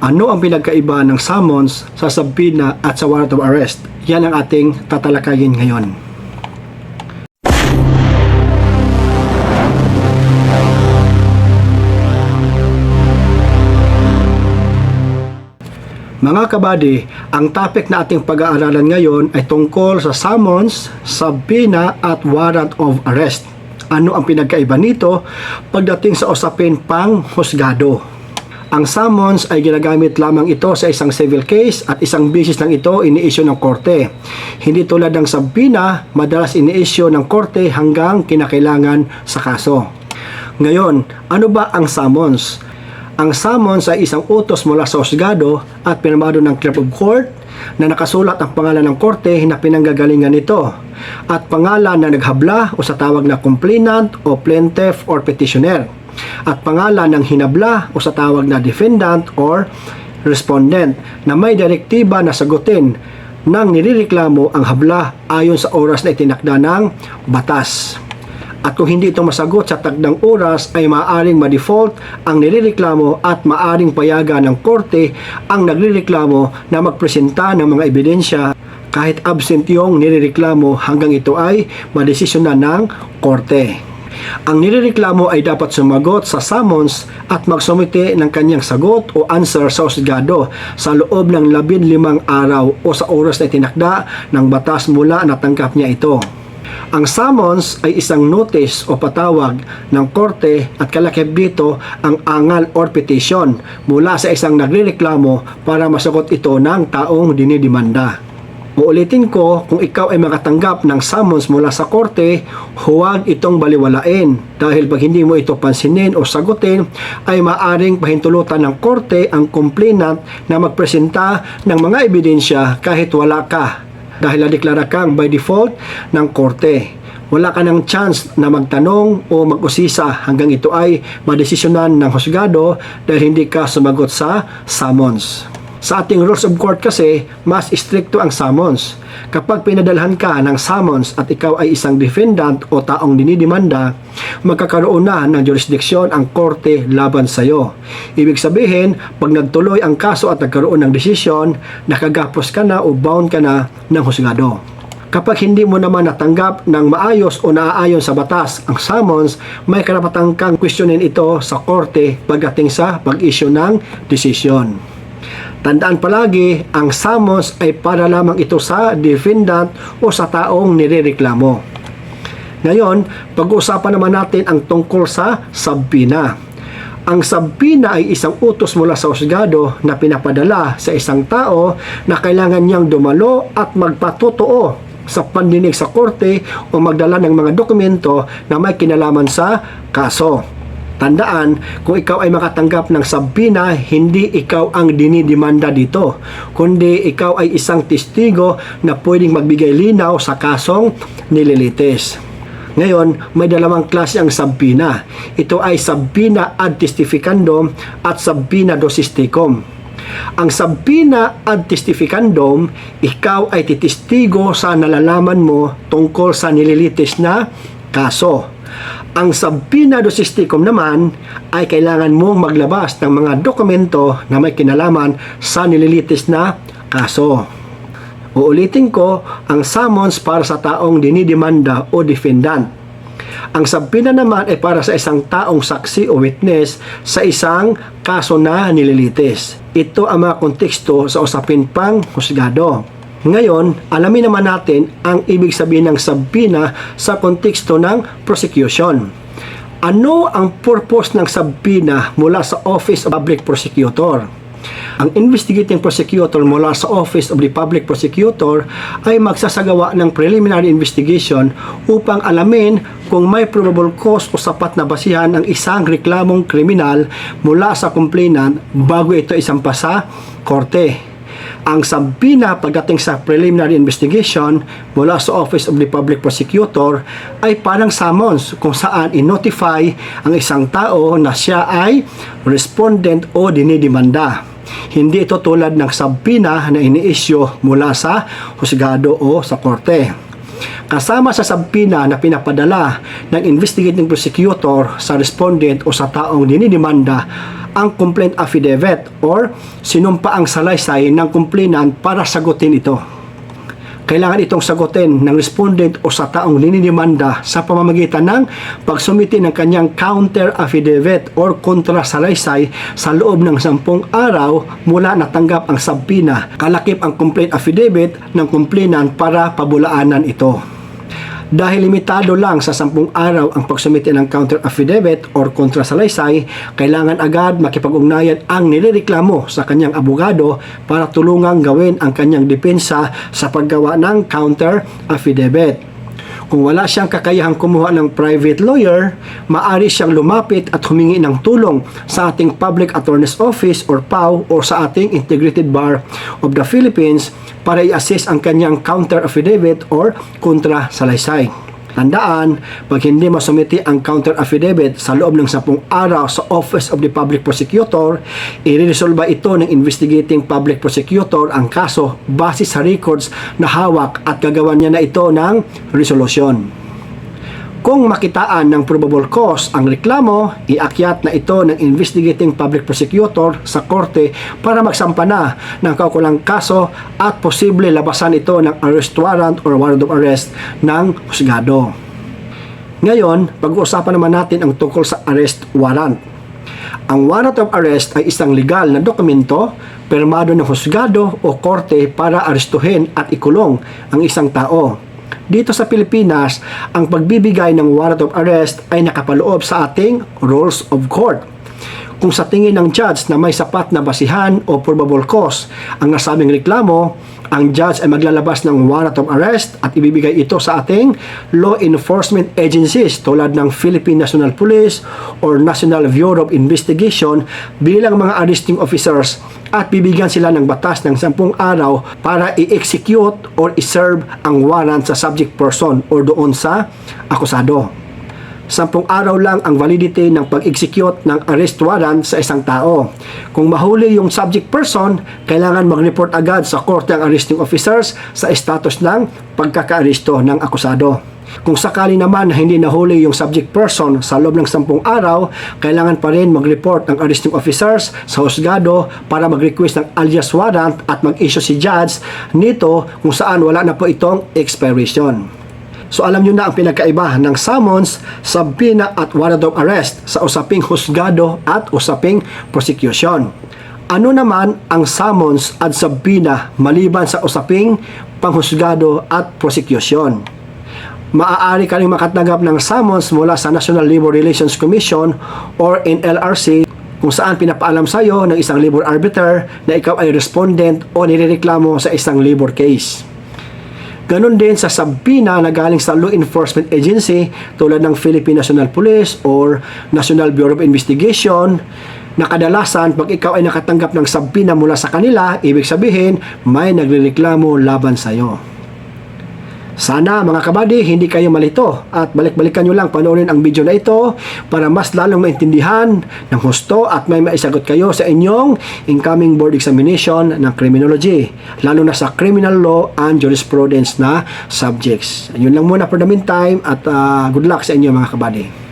Ano ang pinagkaiba ng summons sa subpoena at sa warrant of arrest? Yan ang ating tatalakayin ngayon. Mga kabady, ang topic na ating pag-aaralan ngayon ay tungkol sa summons, subpoena at warrant of arrest. Ano ang pinagkaiba nito pagdating sa usapin pang husgado? Ang summons ay ginagamit lamang ito sa isang civil case at isang beses lang ito ini-issue ng korte. Hindi tulad ng subpoena, madalas ini-issue ng korte hanggang kinakailangan sa kaso. Ngayon, ano ba ang summons? Ang summons ay isang utos mula sa husgado at pinamado ng clerk of court na nakasulat ang pangalan ng korte na pinanggagalingan nito at pangalan na naghabla o sa tawag na complainant o plaintiff or petitioner at pangalan ng hinabla o sa tawag na defendant or respondent na may direktiba na sagutin ng nirereklamo ang habla ayon sa oras na itinakda ng batas. At kung hindi ito masagot sa takdang oras ay maaaring ma-default ang nirereklamo at maaaring payagan ng korte ang nagrereklamo na magpresenta ng mga ebidensya kahit absent yung nirereklamo hanggang ito ay madesisyonan ng korte. Ang nirereklamo ay dapat sumagot sa summons at magsumite ng kanyang sagot o answer sa husgado sa loob ng 15 araw o sa oras na itinakda ng batas mula natanggap niya ito. Ang summons ay isang notice o patawag ng korte at kalakip dito ang angal or petition mula sa isang nagrereklamo para masagot ito ng taong dinidemanda. Uulitin ko, kung ikaw ay makatanggap ng summons mula sa korte, huwag itong baliwalain dahil pag hindi mo ito pansinin o sagutin ay maaring pahintulutan ng korte ang complainant na magpresenta ng mga ebidensya kahit wala ka dahil nadeklara kang by default ng korte. Wala ka ng chance na magtanong o mag-usisa hanggang ito ay madesisyonan ng husgado dahil hindi ka sumagot sa summons. Sa ating rules of court kasi, mas stricto ang summons. Kapag pinadalhan ka ng summons at ikaw ay isang defendant o taong dinidemanda, magkakaroon na ng jurisdiksyon ang korte laban sa iyo. Ibig sabihin, pag nagtuloy ang kaso at nagkaroon ng desisyon, nakagapos ka na o bound ka na ng husgado. Kapag hindi mo naman natanggap ng maayos o naaayon sa batas ang summons, may karapatan kang questionin ito sa korte pagdating sa pag-issue ng desisyon. Tandaan palagi, ang summons ay para lamang ito sa defendant o sa taong nirereklamo. Ngayon, pag-uusapan naman natin ang tungkol sa subpoena. Ang subpoena ay isang utos mula sa husgado na pinapadala sa isang tao na kailangan niyang dumalo at magpatotoo sa pandinig sa korte o magdala ng mga dokumento na may kinalaman sa kaso. Tandaan, kung ikaw ay makatanggap ng subpoena, hindi ikaw ang dinidemanda dito, kundi ikaw ay isang testigo na pwedeng magbigay linaw sa kasong nililitis. Ngayon, may dalawang klase ang subpoena. Ito ay subpoena ad testificandum at subpoena dosisticum. Ang subpoena ad testificandum, ikaw ay titistigo sa nalalaman mo tungkol sa nililitis na kaso. Ang subpoena dosisticum naman ay kailangan mong maglabas ng mga dokumento na may kinalaman sa nililitis na kaso. Uulitin ko, ang summons para sa taong dinidemanda o defendant. Ang subpoena naman ay para sa isang taong saksi o witness sa isang kaso na nililitis. Ito ang mga konteksto sa usapin pang husgado. Ngayon, alamin naman natin ang ibig sabihin ng subpoena sa konteksto ng prosecution. Ano ang purpose ng subpoena mula sa Office of Public Prosecutor? Ang investigating prosecutor mula sa Office of the Public Prosecutor ay magsasagawa ng preliminary investigation upang alamin kung may probable cause o sapat na basihan ang isang reklamong kriminal mula sa complainant bago ito isampa sa korte. Ang subpoena pagdating sa preliminary investigation mula sa Office of the Public Prosecutor ay parang summons kung saan i-notify ang isang tao na siya ay respondent o dinidemanda. Hindi ito tulad ng subpoena na ini-issue mula sa husgado o sa korte. Kasama sa subpoena na pinapadala ng investigating prosecutor sa respondent o sa taong dinidemanda ang complaint affidavit or sinumpa ang salaysay ng complainant para sagutin ito. Kailangan itong sagutin ng respondent o sa taong ninidemanda sa pamamagitan ng pagsumiti ng kanyang counter affidavit or kontrasalaysay sa loob ng 10 araw mula natanggap ang sabina, kalakip ang complaint affidavit ng complainant para pabulaanan ito. Dahil limitado lang sa 10 araw ang pagsumite ng counter affidavit or kontrasalaysay, kailangan agad makipag-ugnayan ang nirereklamo sa kanyang abogado para tulungang gawin ang kanyang depensa sa paggawa ng counter affidavit. Kung wala siyang kakayahang kumuha ng private lawyer, maaari siyang lumapit at humingi ng tulong sa ating Public Attorney's Office or PAO o sa ating Integrated Bar of the Philippines para i-assess ang kanyang counter affidavit or kontra salaysay. Tandaan, pag hindi masumiti ang counter affidavit sa loob ng 10 araw sa Office of the Public Prosecutor, ireresolba ito ng investigating public prosecutor ang kaso base sa records na hawak at gagawan niya na ito ng resolusyon. Kung makitaan ng probable cause ang reklamo, iakyat na ito ng investigating public prosecutor sa korte para magsampa na ng kaukulang kaso at posible labasan ito ng arrest warrant or warrant of arrest ng husgado. Ngayon, pag-uusapan naman natin ang tungkol sa arrest warrant. Ang warrant of arrest ay isang legal na dokumento pirmado ng husgado o korte para arestuhin at ikulong ang isang tao. Dito sa Pilipinas, ang pagbibigay ng warrant of arrest ay nakapaloob sa ating rules of court. Kung sa tingin ng judge na may sapat na basihan o probable cause ang nasabing reklamo, ang judge ay maglalabas ng warrant of arrest at ibibigay ito sa ating law enforcement agencies tulad ng Philippine National Police or National Bureau of Investigation bilang mga arresting officers at bibigyan sila ng batas ng 10 araw para i-execute or i-serve ang warrant sa subject person or doon sa akusado. 10 araw lang ang validity ng pag-execute ng arrest warrant sa isang tao. Kung mahuli yung subject person, kailangan mag-report agad sa korte ang arresting officers sa status ng pagkakaaresto ng akusado. Kung sakali naman na hindi nahuli yung subject person sa loob ng 10 araw, kailangan pa rin mag-report ang arresting officers sa husgado para mag-request ng alias warrant at mag-issue si judge nito kung saan wala na po itong expiration. So alam nyo na ang pinagkaiba ng summons, subpoena at warrant of arrest sa usaping husgado at usaping prosecution. Ano naman ang summons at subpoena maliban sa usaping panghusgado at prosecution? Maaari ka rin makatanggap ng summons mula sa National Labor Relations Commission or NLRC kung saan pinapaalam sa iyo ng isang labor arbiter na ikaw ay respondent o nirereklamo sa isang labor case. Ganon din sa subpoena na galing sa law enforcement agency tulad ng Philippine National Police or National Bureau of Investigation na kadalasan pag ikaw ay nakatanggap ng subpoena mula sa kanila, ibig sabihin may nagrereklamo laban sa iyo. Sana mga kabady, hindi kayo malito at balik-balikan nyo lang panoorin ang video na ito para mas lalong maintindihan ng husto at may maisagot kayo sa inyong incoming board examination ng criminology, lalo na sa criminal law and jurisprudence na subjects. Yun lang muna for the meantime at good luck sa inyo mga kabady.